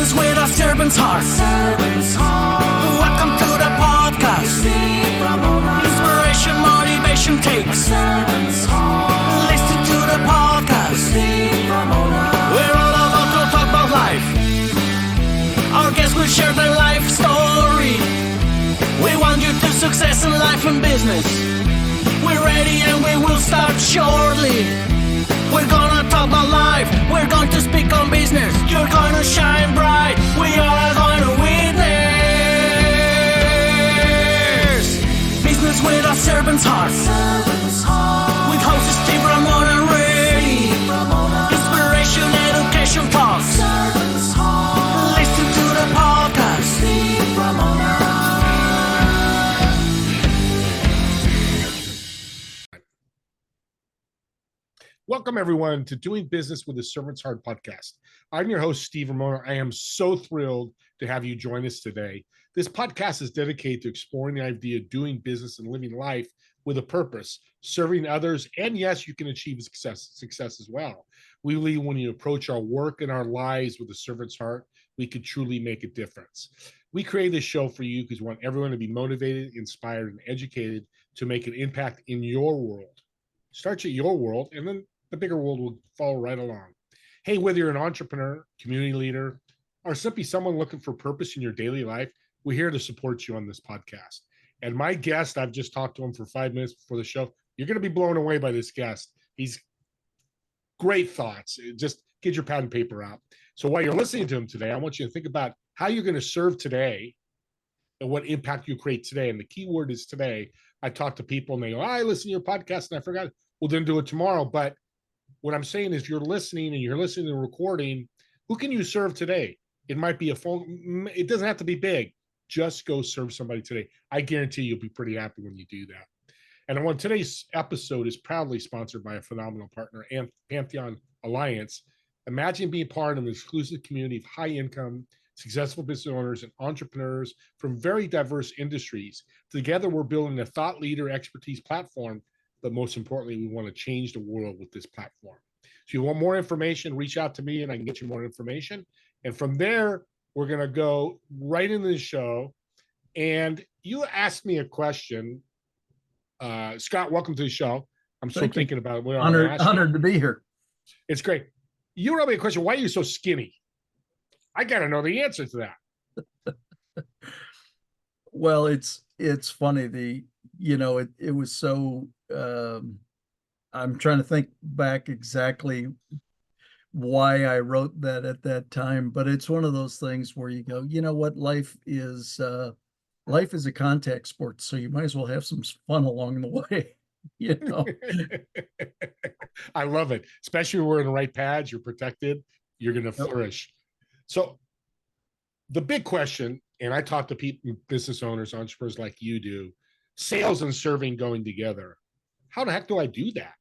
Business with a servant's heart. Welcome to the podcast. Inspiration, motivation takes. Listen to the podcast. We're all about to talk about life. Our guests will share their life story. We want you to success in life and business. We're ready and we will start shortly. We're gonna talk about life. We're going to speak on business. You're gonna shine bright. We are going to witness. Business with a servant's heart. With hosts Steve, Ramon, and Ray. Inspiration, education talks. Listen to the podcast. Welcome, everyone, to Doing Business with a Servant's Heart podcast. I'm your host, Steve Ramona. I am so thrilled to have you join us today. This podcast is dedicated to exploring the idea of doing business and living life with a purpose, serving others, and yes, you can achieve success as well. We believe when you approach our work and our lives with a servant's heart, we can truly make a difference. We create this show for you because we want everyone to be motivated, inspired, and educated to make an impact in your world. Start at your world, and then the bigger world will follow right along. Hey, whether you're an entrepreneur, community leader, or simply someone looking for purpose in your daily life, we're here to support you on this podcast. And my guest, I've just talked to him for 5 minutes before the show. You're going to be blown away by this guest. He's great thoughts. Just get your pad and paper out. So while you're listening to him today, I want you to think about how you're going to serve today and what impact you create today. And the key word is today. I talk to people and they go, I listen to your podcast and I forgot. Well, then do it tomorrow. But what I'm saying is, you're listening and you're listening to the recording, who can you serve today? It might be a phone. It doesn't have to be big. Just go serve somebody today. I guarantee you'll be pretty happy when you do that. And today's episode is proudly sponsored by a phenomenal partner, and Pantheon Alliance. Imagine being part of an exclusive community of high-income, successful business owners and entrepreneurs from very diverse industries. Together, we're building a thought leader expertise platform. But most importantly, we want to change the world with this platform. So if you want more information, reach out to me and I can get you more information. And from there, we're going to go right into the show. And you asked me a question. Scott, welcome to the show. I'm still thinking about it. Honored to be here. It's great. You wrote me a question. Why are you so skinny? I got to know the answer to that. Well, it's funny. It was so, I'm trying to think back exactly why I wrote that at that time, but it's one of those things where you go, you know what, life is a contact sport, so you might as well have some fun along the way. I love it, especially when we're in the right pads, you're protected, you're going to flourish. So the big question, and I talk to people, business owners, entrepreneurs like you do, sales and serving going together. How the heck do I do that?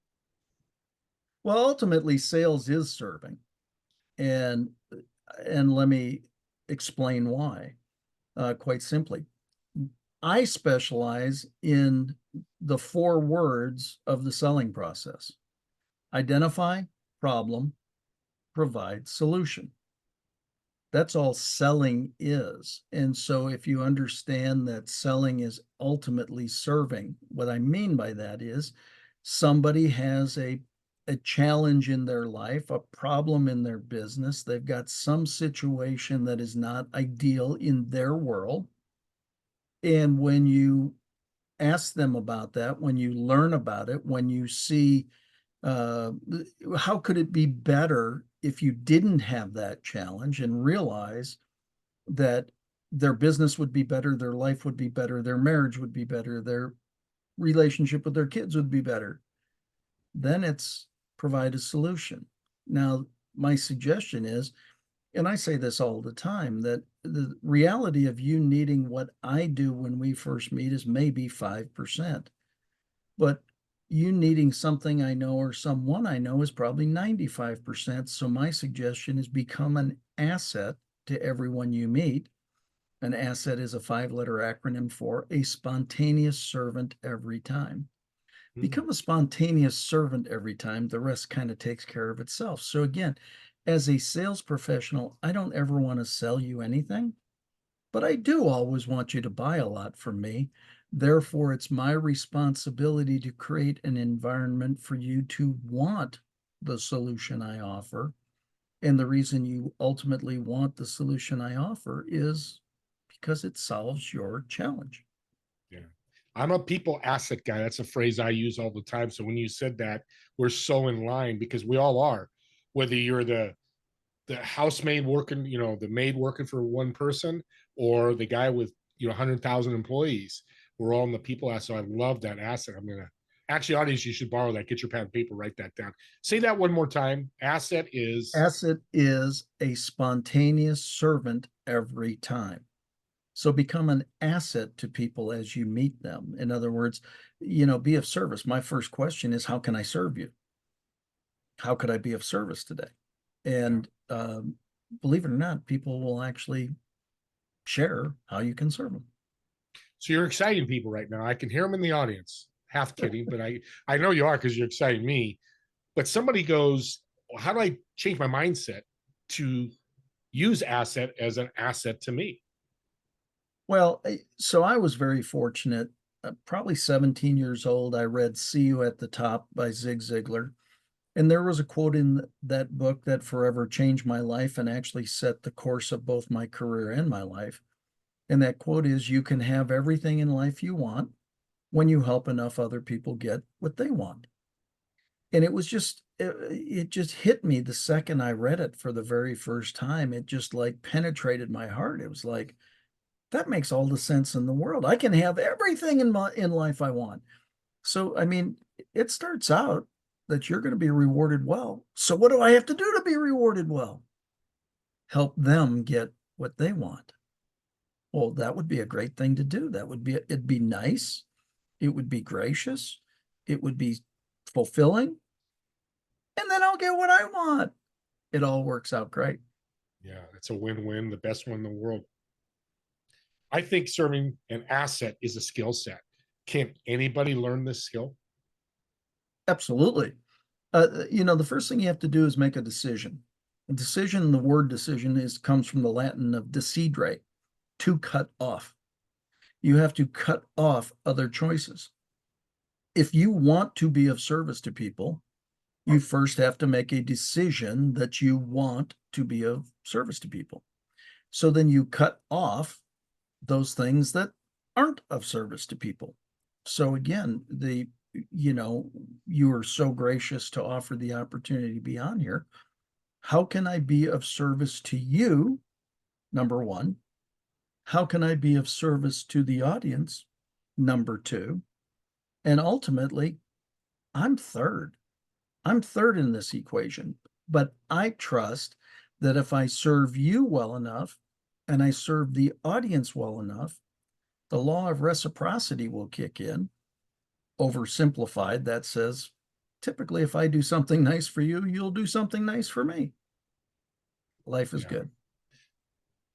Well, ultimately, sales is serving. And let me explain why. Quite simply, I specialize in the 4 words of the selling process: identify, problem, provide, solution. That's all selling is. And so if you understand that selling is ultimately serving, what I mean by that is somebody has a challenge in their life, a problem in their business. They've got some situation that is not ideal in their world. And when you ask them about that, when you learn about it, when you see how could it be better if you didn't have that challenge, and realize that their business would be better, their life would be better, their marriage would be better, their relationship with their kids would be better, then it's provide a solution. Now, my suggestion is, and I say this all the time, that the reality of you needing what I do when we first meet is maybe 5%. But you needing something I know or someone I know is probably 95%. So my suggestion is become an asset to everyone you meet. An asset is a 5-letter acronym for a spontaneous servant every time. Become a spontaneous servant every time. The rest kind of takes care of itself. So again, as a sales professional, I don't ever want to sell you anything, but I do always want you to buy a lot from me. Therefore, it's my responsibility to create an environment for you to want the solution I offer. And the reason you ultimately want the solution I offer is because it solves your challenge. Yeah. I'm a people asset guy. That's a phrase I use all the time. So when you said that, we're so in line because we all are. Whether you're the housemaid working, the maid working for one person, or the guy with 100,000 employees, we're all in the people asset. So I love that asset. I'm gonna actually, audience, you should borrow that. Get your pen and paper, write that down. Say that one more time. Asset is a spontaneous servant every time. So become an asset to people as you meet them. In other words, be of service. My first question is, how can I serve you? How could I be of service today? And believe it or not, people will actually share how you can serve them. So you're exciting people right now. I can hear them in the audience. Half kidding, but I know you are because you're exciting me. But somebody goes, well, how do I change my mindset to use asset as an asset to me? Well, so I was very fortunate. Probably 17 years old, I read See You at the Top by Zig Ziglar. And there was a quote in that book that forever changed my life and actually set the course of both my career and my life. And that quote is, you can have everything in life you want when you help enough other people get what they want. And it just hit me the second I read it for the very first time. It just like penetrated my heart. It was like, that makes all the sense in the world. I can have everything in life I want. So, I mean, it starts out that you're going to be rewarded well. So what do I have to do to be rewarded well? Help them get what they want. Well, that would be a great thing to do. It'd be nice. It would be gracious. It would be fulfilling. And then I'll get what I want. It all works out great. Yeah, it's a win-win, the best one in the world. I think serving an asset is a skill set. Can anybody learn this skill? Absolutely. The first thing you have to do is make a decision. A decision, the word decision comes from the Latin of decidere, to cut off. You have to cut off other choices. If you want to be of service to people, you first have to make a decision that you want to be of service to people. So then you cut off those things that aren't of service to people. So again, you are so gracious to offer the opportunity to be on here. How can I be of service to you? Number one. How can I be of service to the audience? Number two. And ultimately, I'm third. I'm third in this equation, but I trust that if I serve you well enough and I serve the audience well enough, the law of reciprocity will kick in. Oversimplified, that says, typically, if I do something nice for you, you'll do something nice for me. Life is good.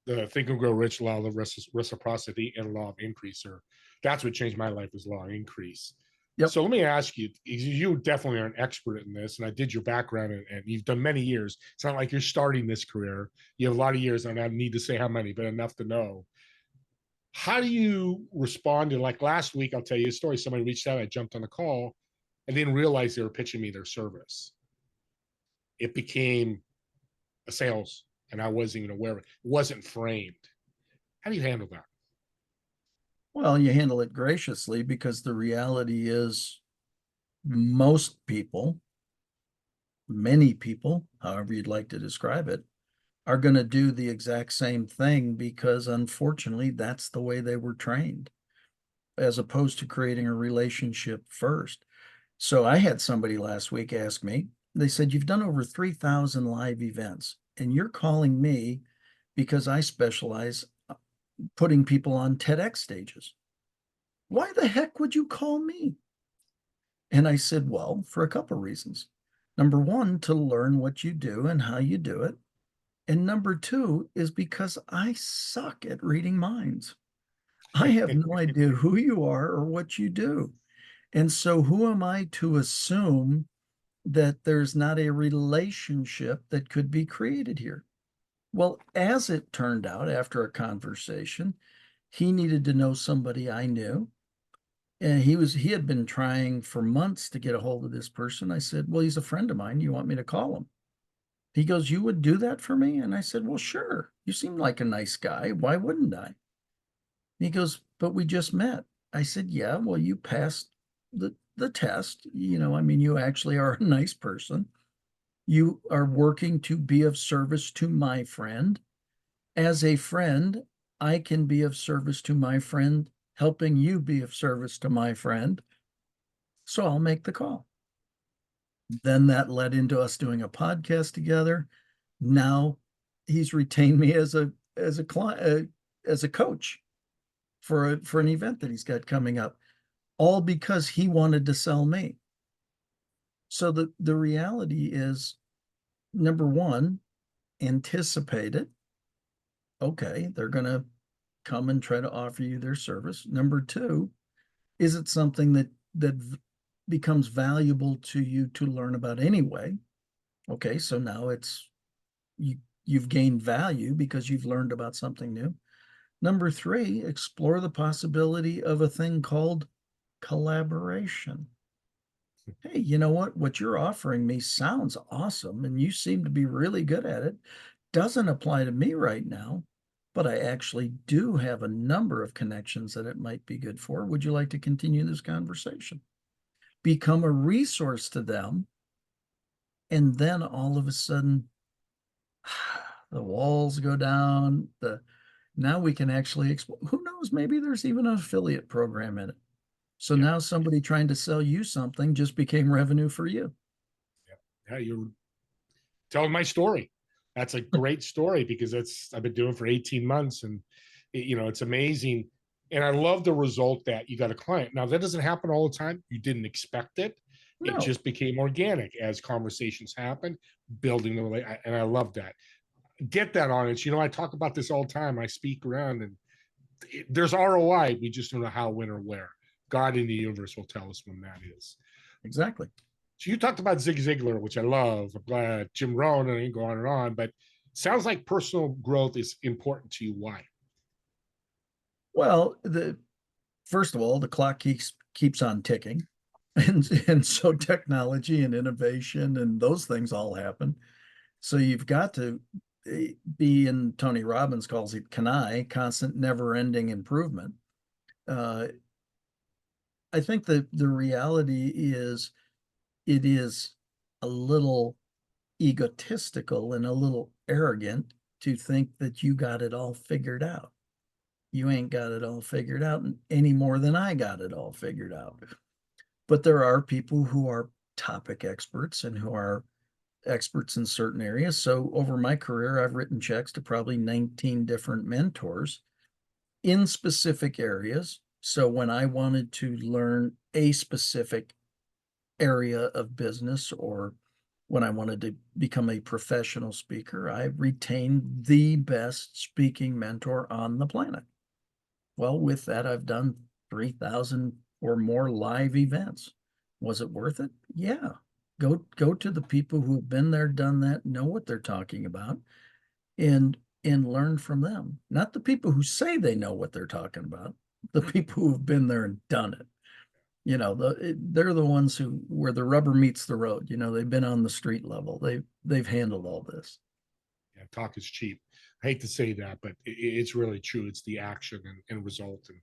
The Think and Grow Rich law of reciprocity and law of increase, or that's what changed my life, is law of increase. Yep. So let me ask you, you definitely are an expert in this, and I did your background, and you've done many years. It's not like you're starting this career. You have a lot of years, and I don't need to say how many, but enough to know. How do you respond to, like last week, I'll tell you a story. Somebody reached out, I jumped on a call, and didn't realize they were pitching me their service. It became a sales, and I wasn't even aware of it. It wasn't framed. How do you handle that? Well, you handle it graciously, because the reality is most people, many people, however you'd like to describe it, are going to do the exact same thing because unfortunately that's the way they were trained, as opposed to creating a relationship first. So I had somebody last week ask me, they said, you've done over 3,000 live events and you're calling me because I specialize putting people on TEDx stages. Why the heck would you call me? And I said, well, for a couple of reasons. Number one, to learn what you do and how you do it. And number two is because I suck at reading minds. I have no idea who you are or what you do. And so who am I to assume that there's not a relationship that could be created here. Well, as it turned out, after a conversation, he needed to know somebody I knew. And he had been trying for months to get a hold of this person. I said, well, he's a friend of mine. You want me to call him? He goes, you would do that for me? And I said, well, sure. You seem like a nice guy. Why wouldn't I? He goes, but we just met. I said, yeah, well, you passed the test. I mean, you actually are a nice person. You are working to be of service to my friend. As a friend, I can be of service to my friend, helping you be of service to my friend. So I'll make the call. Then that led into us doing a podcast together. Now he's retained me as a client, as a coach for an event that he's got coming up, all because he wanted to sell me. So the reality is, number one, anticipate it. Okay, they're going to come and try to offer you their service. Number two, is it something that becomes valuable to you to learn about anyway? Okay, so now you've gained value because you've learned about something new. Number three, explore the possibility of a thing called collaboration. Hey, you know what? What you're offering me sounds awesome, and you seem to be really good at it. Doesn't apply to me right now, but I actually do have a number of connections that it might be good for. Would you like to continue this conversation? Become a resource to them. And then all of a sudden, the walls go down. Now we can actually explore. Who knows? Maybe there's even an affiliate program in it. So now somebody trying to sell you something just became revenue for you. Yeah, you're telling my story. That's a great story because I've been doing for 18 months, and it's amazing. And I love the result that you got a client. Now that doesn't happen all the time. You didn't expect it. It No, just became organic as conversations happened, building the relationship. And I love that. Get that on it. I talk about this all the time. I speak around, and there's ROI. We just don't know how, when, or where. God in the universe will tell us when that is. exactly. So you talked about Zig Ziglar, which I love, Jim Rohn, and I can go on and on, but sounds like personal growth is important to you. Why? Well, first of all, the clock keeps on ticking. And so technology and innovation and those things all happen. So you've got to be, in Tony Robbins calls it CANI, constant, never-ending improvement. I think that the reality is it is a little egotistical and a little arrogant to think that you got it all figured out. You ain't got it all figured out any more than I got it all figured out. But there are people who are topic experts and who are experts in certain areas. So over my career, I've written checks to probably 19 different mentors in specific areas. So when I wanted to learn a specific area of business, or when I wanted to become a professional speaker, I retained the best speaking mentor on the planet. Well, with that, I've done 3,000 or more live events. Was it worth it? Yeah. Go to the people who have been there, done that, know what they're talking about, and learn from them. Not the people who say they know what they're talking about, the people who have been there and done it. They're the ones where the rubber meets the road. They've been on the street level. They've handled all this. Yeah, talk is cheap. I hate to say that, but it's really true. It's the action and result. And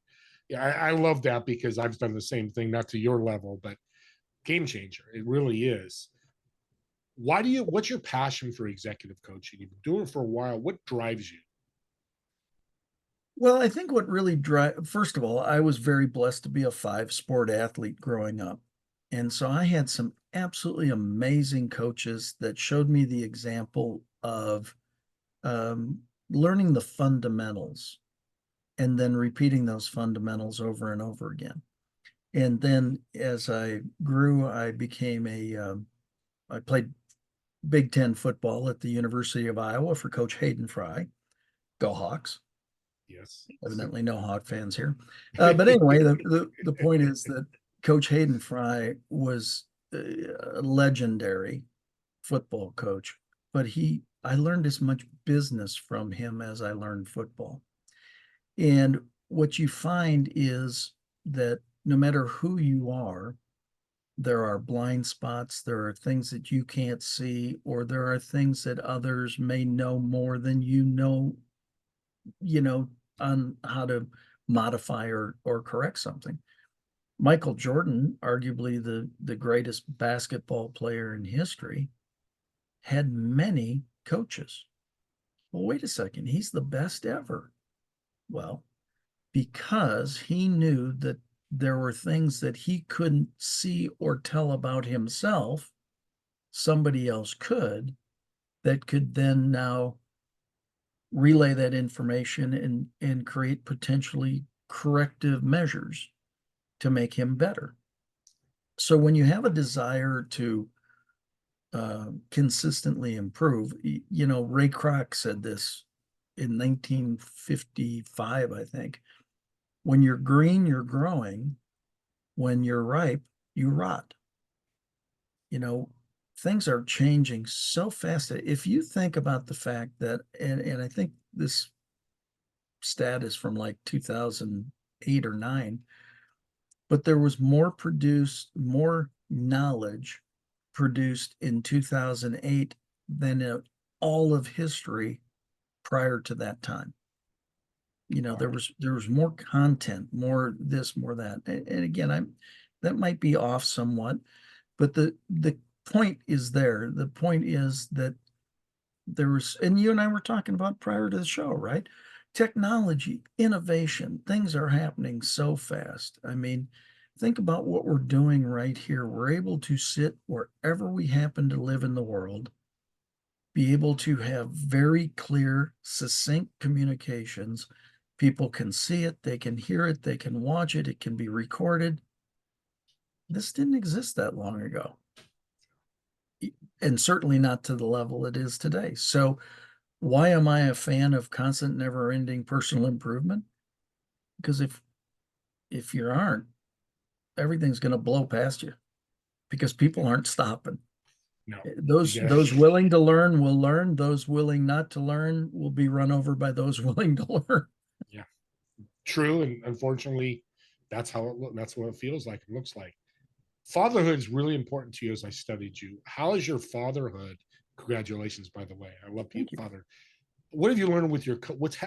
yeah, I love that because I've done the same thing, not to your level, but game changer. It really is. What's your passion for executive coaching? You've been doing it for a while. What drives you? Well, I think what really first of all, I was very blessed to be a 5-sport athlete growing up. And so I had some absolutely amazing coaches that showed me the example of learning the fundamentals and then repeating those fundamentals over and over again. And then as I grew, I became I played Big Ten football at the University of Iowa for Coach Hayden Fry. Go Hawks. Yes. Evidently no Hawk fans here. But anyway, the point is that Coach Hayden Fry was a legendary football coach, but I learned as much business from him as I learned football. And what you find is that no matter who you are, there are blind spots, there are things that you can't see, or there are things that others may know more than you know, on how to modify or correct something. Michael Jordan, arguably the greatest basketball player in history, had many coaches. Well, wait a second, he's the best ever. Well, because he knew that there were things that he couldn't see or tell about himself, somebody else could, that could then now relay that information and create potentially corrective measures to make him better. So when you have a desire to consistently improve, Ray Kroc said this in 1955, I think. When you're green, you're growing. When you're ripe, you rot. Things are changing so fast. If you think about the fact that, and I think this stat is from like 2008 or 9, but there was more knowledge produced in 2008 than in all of history prior to that time. There was more content, more this, more that. And again, that might be off somewhat, but the point is there. The point is that and you and I were talking about prior to the show, right? Technology, innovation, things are happening so fast. I mean, think about what we're doing right here. We're able to sit wherever we happen to live in the world, be able to have very clear, succinct communications. People can see it, they can hear it, they can watch it, it can be recorded. This didn't exist that long ago, and certainly not to the level it is today. So why am I a fan of constant, never-ending personal improvement? Because if you aren't, everything's going to blow past you, because people aren't stopping. No, those willing to learn will learn. Those willing not to learn will be run over by those willing to learn. Yeah, true. And unfortunately, that's what it feels like and looks like. Fatherhood is really important to you. As I studied you, how is your fatherhood? Congratulations, by the way. I love being father. What have you learned with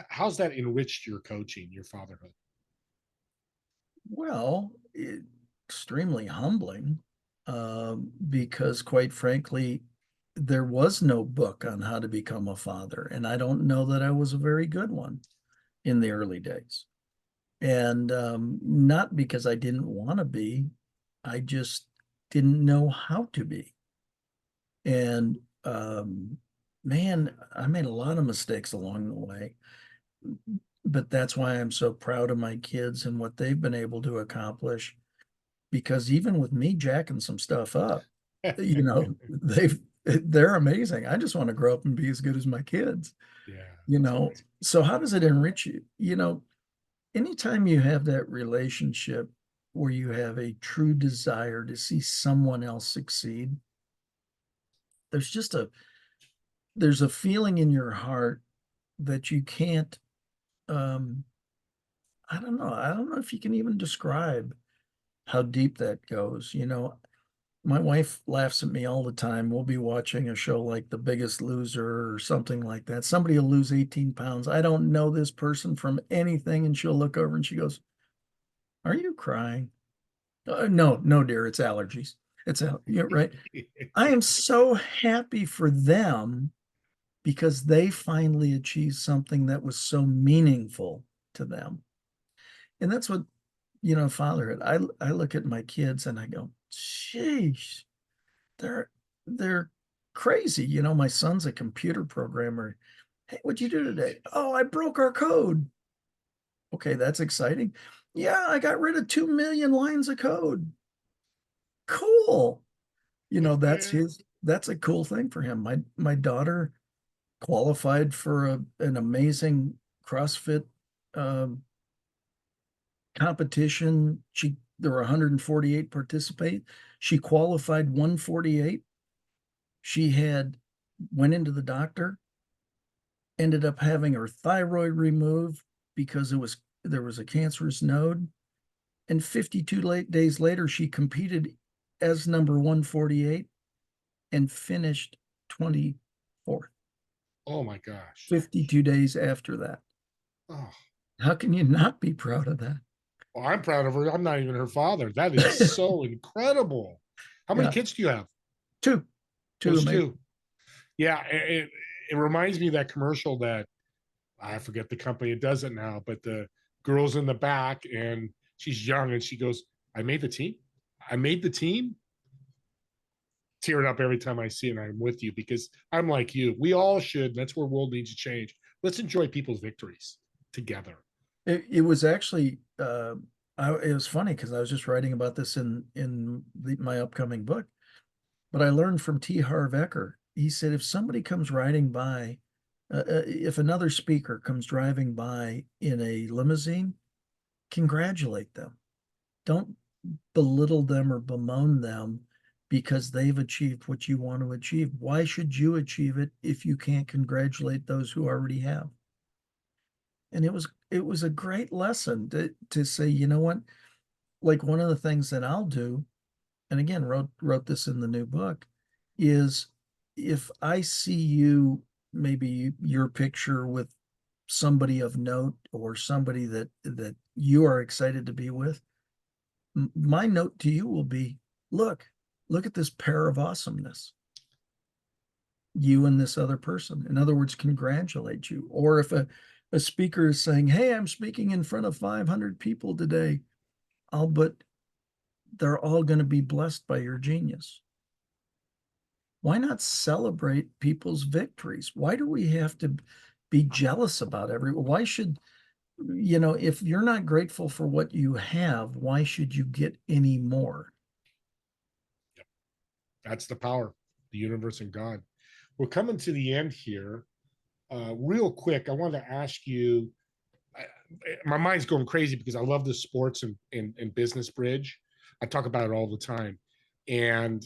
how's that enriched your coaching, your fatherhood? Well, extremely humbling, because quite frankly, there was no book on how to become a father. And I don't know that I was a very good one in the early days. And not because I didn't want to be, I just didn't know how to be. And man, I made a lot of mistakes along the way. But that's why I'm so proud of my kids and what they've been able to accomplish. Because even with me jacking some stuff up, they're amazing. I just want to grow up and be as good as my kids. Yeah. So how does it enrich you? Anytime you have that relationship where you have a true desire to see someone else succeed, there's a feeling in your heart that you can't, I don't know if you can even describe how deep that goes. My wife laughs at me all the time. We'll be watching a show like The Biggest Loser or something like that. Somebody will lose 18 pounds. I don't know this person from anything. And she'll look over and she goes, "Are you crying?" No, dear, it's allergies. Right. I am so happy for them because they finally achieved something that was so meaningful to them. And that's what, fatherhood. I look at my kids and I go, "Sheesh, they're crazy." My son's a computer programmer. "Hey, what'd you do today?" "Oh, I broke our code." "Okay, that's exciting." "Yeah, I got rid of 2 million lines of code." "Cool." That's a cool thing for him. My daughter qualified for an amazing CrossFit competition. She there were 148 participate. She qualified 148. She went into the doctor, ended up having her thyroid removed because there was a cancerous node. And 52 days later, she competed as number 148 and finished 24th. Oh my gosh. 52 days after that. Oh, How can you not be proud of that? well, I'm proud of her. I'm not even her father. That is so incredible. How many Yeah. kids do you have? Two. Those maybe. two. Yeah, it reminds me of that commercial that I forget the company it does it now, but the girl's in the back and she's young and she goes, I made the team. I made the team. Tearing up every time I see it, and I'm with you because I'm like you. We all should. That's where world needs to change. Let's enjoy people's victories together. It was actually it was funny because I was just writing about this in my upcoming book, but I learned from T. Harv Eker. He said if somebody comes riding by, if another speaker comes driving by in a limousine, congratulate them. Don't belittle them or bemoan them because they've achieved what you want to achieve. Why should you achieve it if you can't congratulate those who already have? And it was a great lesson to say, you know what, like one of the things that I'll do, and again wrote this in the new book, is if I see you, maybe your picture with somebody of note or somebody that you are excited to be with, my note to you will be, look at this pair of awesomeness, you and this other person. In other words, congratulate you. Or if a speaker is saying, hey, I'm speaking in front of 500 people today, but they're all going to be blessed by your genius. Why not celebrate people's victories? Why do we have to be jealous about everyone? Why should, if you're not grateful for what you have, why should you get any more? Yep. That's the power, the universe and God. We're coming to the end here. Real quick, I wanted to ask you, my mind's going crazy because I love the sports and business bridge. I talk about it all the time. And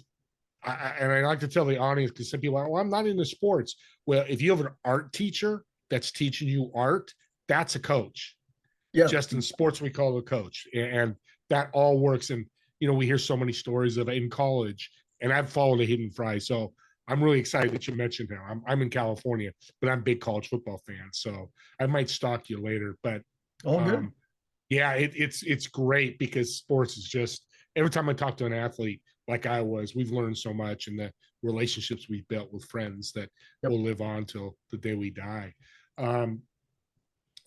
I like to tell the audience, because some people are, well, I'm not into sports. Well, if you have an art teacher that's teaching you art, that's a coach. Yeah. Just in sports, we call it a coach. And that all works. And, we hear so many stories of it in college, and I've followed a Hidden Fry. So I'm really excited that you mentioned him. I'm in California, but I'm a big college football fan. So I might stalk you later. But All good. yeah, it's great because sports is just, every time I talk to an athlete like I was, we've learned so much, and the relationships we've built with friends that will live on till the day we die.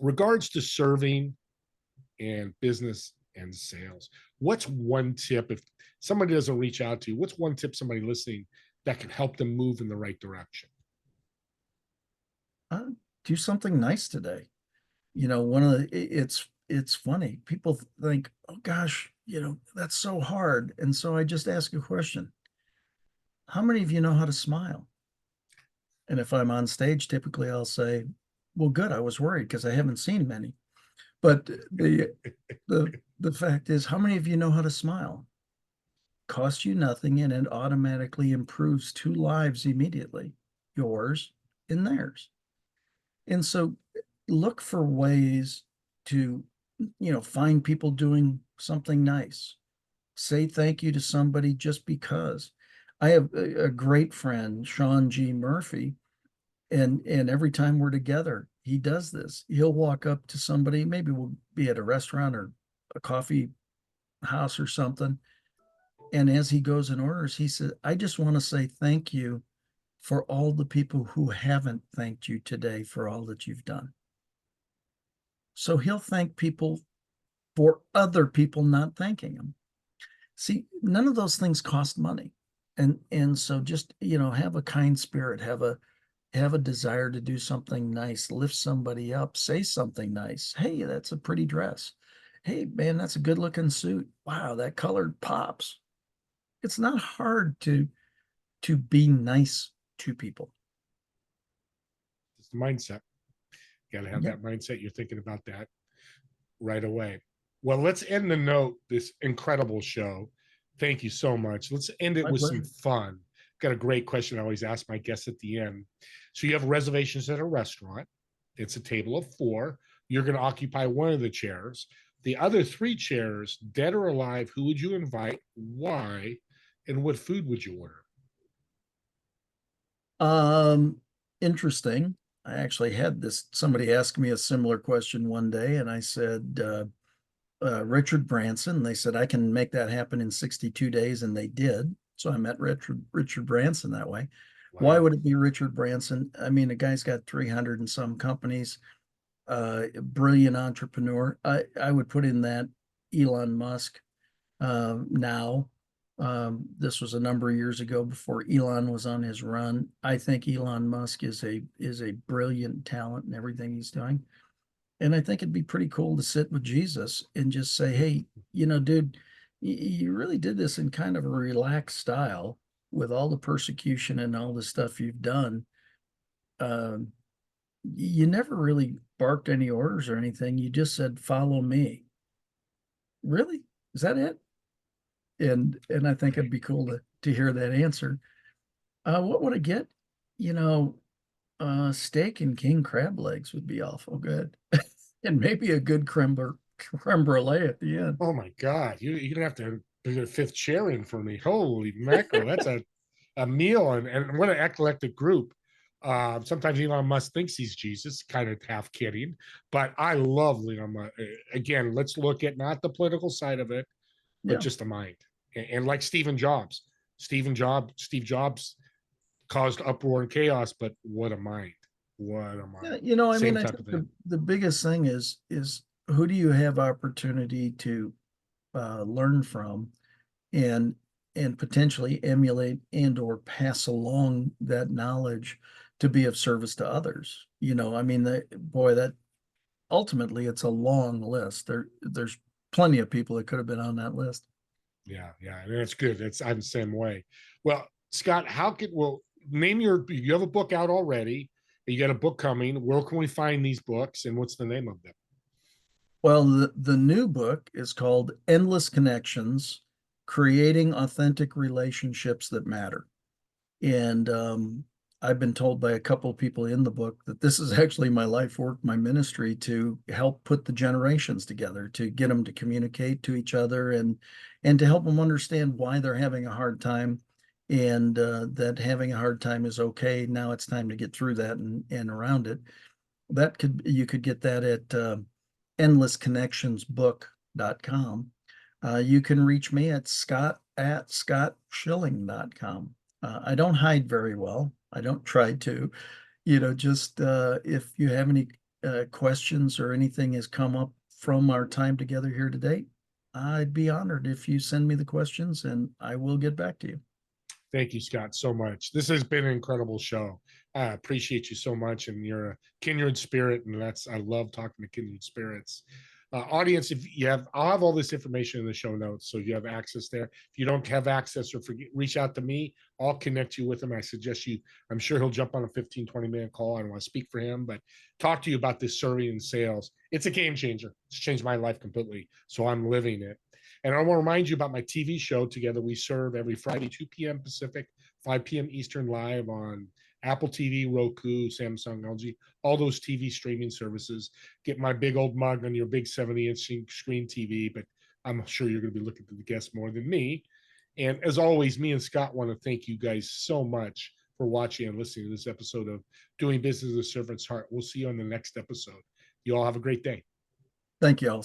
Regards to serving and business and sales, what's one tip if somebody doesn't reach out to you? What's one tip somebody listening that can help them move in the right direction? Do something nice today. It's funny. People think, oh gosh, that's so hard. And so I just ask a question. How many of you know how to smile? And if I'm on stage, typically I'll say, well, good. I was worried because I haven't seen many. But the fact is, how many of you know how to smile? Costs you nothing, and it automatically improves 2 lives immediately, yours and theirs. And so look for ways to, find people doing something nice. Say thank you to somebody just because. I have a great friend, Sean G. Murphy, and every time we're together, he does this. He'll walk up to somebody, maybe we'll be at a restaurant or a coffee house or something. And as he goes and orders, he says, I just want to say thank you for all the people who haven't thanked you today for all that you've done. So he'll thank people for other people not thanking him. See, none of those things cost money. And so just, have a kind spirit, have a desire to do something nice, lift somebody up, say something nice. Hey, that's a pretty dress. Hey, man, that's a good looking suit. Wow, that color pops. It's not hard to be nice to people. It's the mindset. You got to have that mindset. You're thinking about that right away. Well, let's end the note, this incredible show. Thank you so much. Let's end it My with some pleasure. fun. Got a great question I always ask my guests at the end. So you have reservations at a restaurant. It's a table of four. You're going to occupy one of the chairs. The other three chairs, dead or alive, who would you invite? Why? And what food would you order? Um, Interesting. I actually had somebody asked me a similar question one day, and I said, Richard Branson. They said, I can make that happen in 62 days, and they did. So I met Richard Branson that way. Why Wow. would it be Richard Branson? I mean, the guy's got 300 and some companies, brilliant entrepreneur. I would put in that Elon Musk now. This was a number of years ago before Elon was on his run. I think Elon Musk is a brilliant talent in everything he's doing. And I think it'd be pretty cool to sit with Jesus and just say, hey, dude, you really did this in kind of a relaxed style with all the persecution and all the stuff you've done. Um, you never really barked any orders or anything. You just said, follow me. Really? Is that it? And I think it'd be cool to hear that answer. What would I get? You know, steak and king crab legs would be awful good. And maybe a good creme brulee at the end. Oh my God. You're going to have to bring a fifth chair in for me. Holy mackerel. That's a meal. And what an eclectic group. Sometimes Elon Musk thinks he's Jesus, kind of half kidding, but I love Elon Musk. Again, let's look at not the political side of it, but Yeah. just the mind. And like Steve Jobs caused uproar and chaos, but what a mind. What a Yeah, mind. I mean, Same I type of think thing. the biggest thing is who do you have opportunity to learn from and potentially emulate and or pass along that knowledge to be of service to others. I mean, that ultimately it's a long list. There's plenty of people that could have been on that list. Yeah, yeah, and it's good. I'm the same way. Well, Scott, name you have a book out already. You got a book coming. Where can we find these books and what's the name of them? Well, the new book is called Endless Connections: Creating Authentic Relationships That Matter. And I've been told by a couple of people in the book that this is actually my life work, my ministry, to help put the generations together, to get them to communicate to each other, and to help them understand why they're having a hard time, and that having a hard time is okay. Now it's time to get through that and around it. You could get that at endlessconnectionsbook.com. You can reach me at scott@scottschilling.com. I don't hide very well. I don't try to. Just if you have any questions or anything has come up from our time together here today, I'd be honored if you send me the questions and I will get back to you. Thank you, Scott, so much. This has been an incredible show. I appreciate you so much, and you're a kindred spirit, and I love talking to kindred spirits. Audience, if you have, I'll have all this information in the show notes, so you have access there. If you don't have access or reach out to me, I'll connect you with him. I suggest you, I'm sure he'll jump on a 15-20 minute call. I don't want to speak for him, but talk to you about this serving and sales. It's a game changer. It's changed my life completely, so I'm living it. And I want to remind you about my TV show, Together We Serve, every Friday, 2 p.m. Pacific, 5 p.m. Eastern, live on Apple TV, Roku, Samsung, LG, all those TV streaming services. Get my big old mug on your big 70-inch screen TV, but I'm sure you're going to be looking to the guests more than me. And as always, me and Scott want to thank you guys so much for watching and listening to this episode of Doing Business with a Servant's Heart. We'll see you on the next episode. You all have a great day. Thank you all.